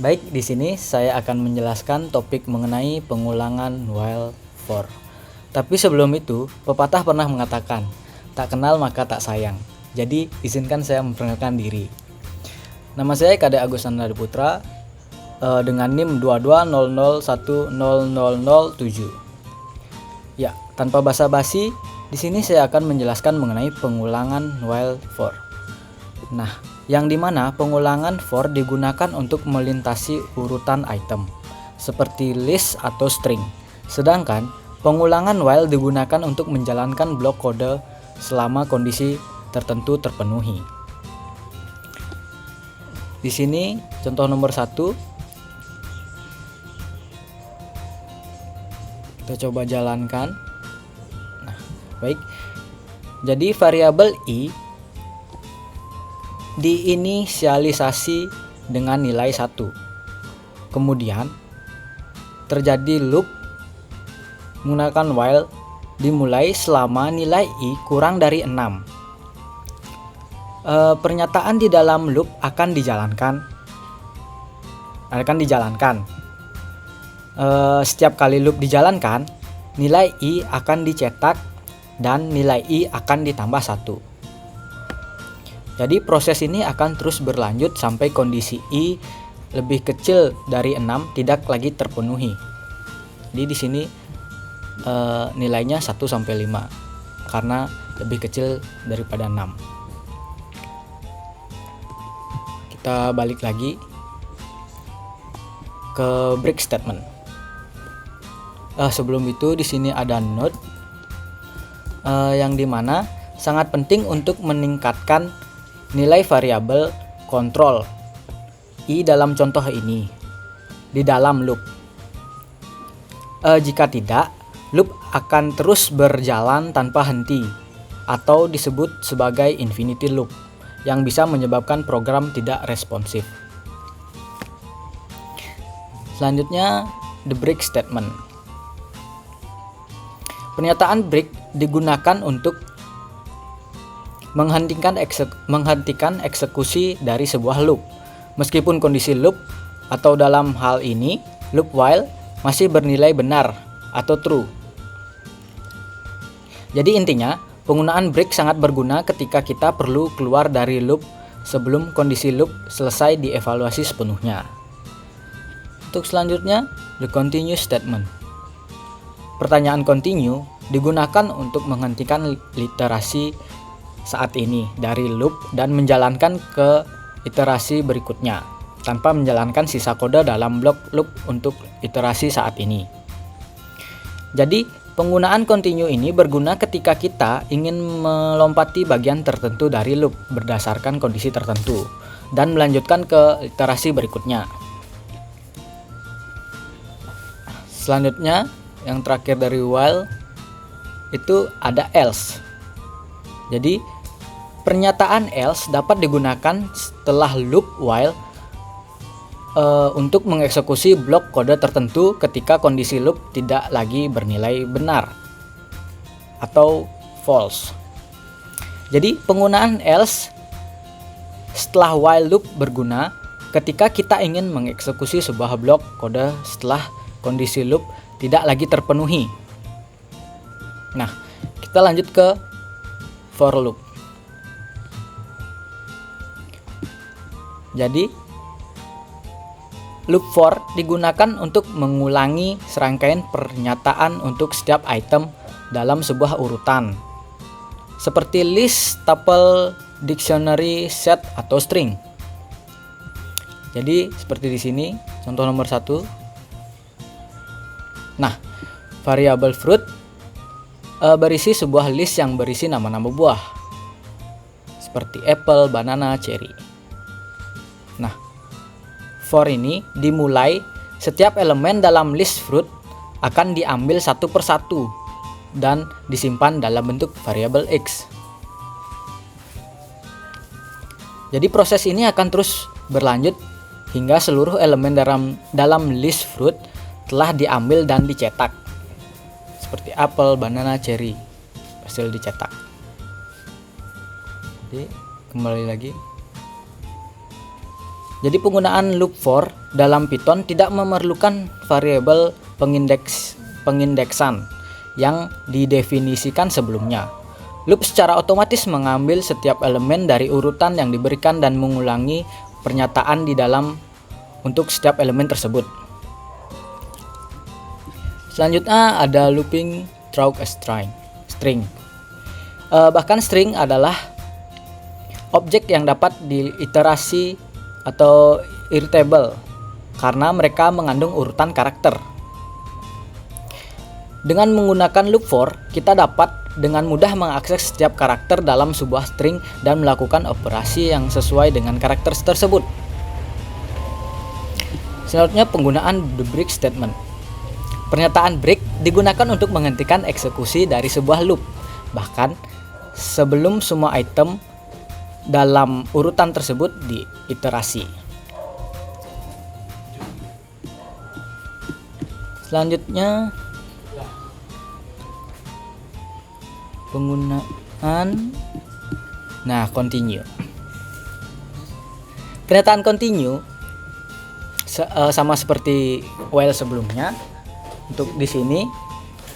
Baik, di sini saya akan menjelaskan topik mengenai pengulangan while for. Tapi sebelum itu, pepatah pernah mengatakan, tak kenal maka tak sayang. Jadi, izinkan saya memperkenalkan diri. Nama saya Kade Agus Nanda Putra dengan NIM 2200100007. Ya, tanpa basa-basi, di sini saya akan menjelaskan mengenai pengulangan while for. Nah, yang dimana pengulangan for digunakan untuk melintasi urutan item seperti list atau string, sedangkan pengulangan while digunakan untuk menjalankan blok kode selama kondisi tertentu terpenuhi. Di sini contoh nomor 1, kita coba jalankan. Nah, baik. Jadi variabel i diinisialisasi dengan nilai 1. Kemudian terjadi loop menggunakan while dimulai selama nilai i kurang dari 6. Pernyataan di dalam loop akan dijalankan. Setiap kali loop dijalankan, nilai i akan dicetak dan nilai i akan ditambah 1. Jadi proses ini akan terus berlanjut sampai kondisi i lebih kecil dari 6 tidak lagi terpenuhi. Jadi di sini nilainya 1 sampai 5 karena lebih kecil daripada 6. Kita balik lagi ke break statement. Sebelum itu di sini ada note yang dimana sangat penting untuk meningkatkan nilai variabel kontrol i dalam contoh ini di dalam loop. Jika tidak, loop akan terus berjalan tanpa henti atau disebut sebagai infinity loop yang bisa menyebabkan program tidak responsif. Selanjutnya, the break statement. Pernyataan break digunakan untuk menghentikan eksekusi dari sebuah loop, meskipun kondisi loop atau dalam hal ini loop while masih bernilai benar atau true. Jadi intinya, penggunaan break sangat berguna ketika kita perlu keluar dari loop sebelum kondisi loop selesai dievaluasi sepenuhnya. Untuk selanjutnya, the continue statement. Pertanyaan continue digunakan untuk menghentikan iterasi saat ini dari loop dan menjalankan ke iterasi berikutnya tanpa menjalankan sisa kode dalam blok loop untuk iterasi saat ini. Jadi penggunaan continue ini berguna ketika kita ingin melompati bagian tertentu dari loop berdasarkan kondisi tertentu dan melanjutkan ke iterasi berikutnya. Selanjutnya, yang terakhir dari while itu ada else. Jadi pernyataan else dapat digunakan setelah loop while untuk mengeksekusi blok kode tertentu ketika kondisi loop tidak lagi bernilai benar atau false. Jadi penggunaan else setelah while loop berguna ketika kita ingin mengeksekusi sebuah blok kode setelah kondisi loop tidak lagi terpenuhi. Nah, kita lanjut ke for loop. Jadi loop for digunakan untuk mengulangi serangkaian pernyataan untuk setiap item dalam sebuah urutan, seperti list, tuple, dictionary, set, atau string. Jadi seperti di sini contoh nomor 1. Nah, variabel fruit berisi sebuah list yang berisi nama-nama buah seperti apple, banana, cherry. Nah, for ini dimulai setiap elemen dalam list fruit akan diambil satu persatu dan disimpan dalam bentuk variabel x. Jadi proses ini akan terus berlanjut hingga seluruh elemen dalam list fruit telah diambil dan dicetak. Seperti apel, banana, cherry hasil dicetak. Jadi kembali lagi Jadi penggunaan loop for dalam Python tidak memerlukan variabel pengindeksan yang didefinisikan sebelumnya. Loop secara otomatis mengambil setiap elemen dari urutan yang diberikan dan mengulangi pernyataan di dalam untuk setiap elemen tersebut. Selanjutnya ada looping through a string. Bahkan string adalah objek yang dapat diiterasi atau iritable karena mereka mengandung urutan karakter. Dengan menggunakan loop for, kita dapat dengan mudah mengakses setiap karakter dalam sebuah string dan melakukan operasi yang sesuai dengan karakter tersebut. Selanjutnya penggunaan the break statement. Pernyataan break digunakan untuk menghentikan eksekusi dari sebuah loop, bahkan sebelum semua item dalam urutan tersebut diiterasi. Selanjutnya penggunaan continue. Pernyataan continue sama seperti while sebelumnya. Untuk di sini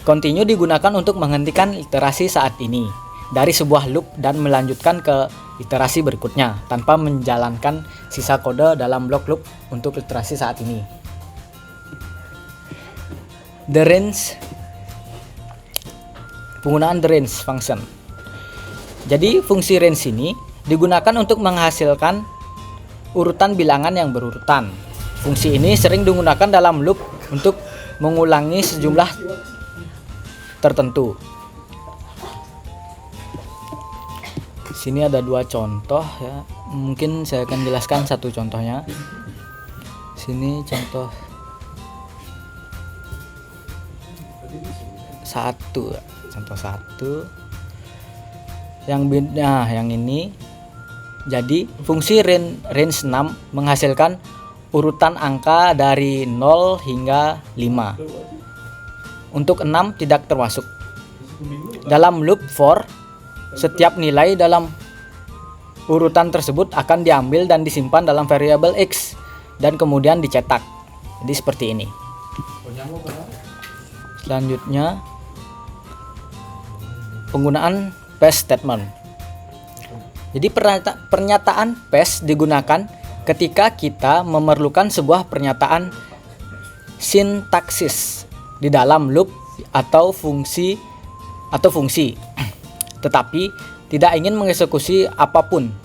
continue digunakan untuk menghentikan iterasi saat ini dari sebuah loop dan melanjutkan ke iterasi berikutnya tanpa menjalankan sisa kode dalam blok loop untuk iterasi saat ini. The range. Penggunaan the range function. Jadi fungsi range ini digunakan untuk menghasilkan urutan bilangan yang berurutan. Fungsi ini sering digunakan dalam loop untuk mengulangi sejumlah tertentu. Sini ada dua contoh ya. Mungkin saya akan jelaskan satu contohnya. Sini contoh satu. Yang ini. Jadi fungsi range 6 menghasilkan urutan angka dari 0 hingga 5. Untuk 6 tidak termasuk. Dalam loop for, setiap nilai dalam urutan tersebut akan diambil dan disimpan dalam variabel X dan kemudian dicetak. Jadi seperti ini. Selanjutnya penggunaan pass statement. Jadi pernyataan pass digunakan ketika kita memerlukan sebuah pernyataan sintaksis di dalam loop atau fungsi tetapi tidak ingin mengeksekusi apapun.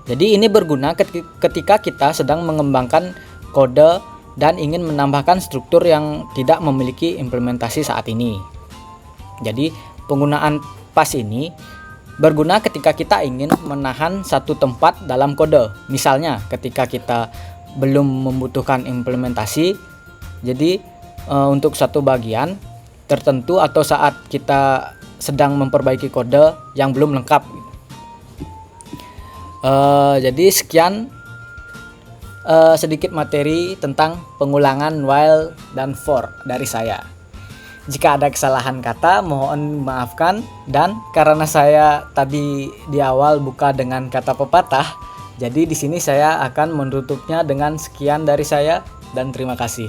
Jadi ini berguna ketika kita sedang mengembangkan kode dan ingin menambahkan struktur yang tidak memiliki implementasi saat ini. Jadi penggunaan pass ini berguna ketika kita ingin menahan satu tempat dalam kode. Misalnya ketika kita belum membutuhkan implementasi, jadi untuk satu bagian tertentu atau saat kita sedang memperbaiki kode yang belum lengkap. Jadi sekian sedikit materi tentang pengulangan while dan for dari saya. Jika ada kesalahan kata, mohon maafkan, dan karena saya tadi di awal buka dengan kata pepatah, jadi di sini saya akan menutupnya dengan sekian dari saya dan terima kasih.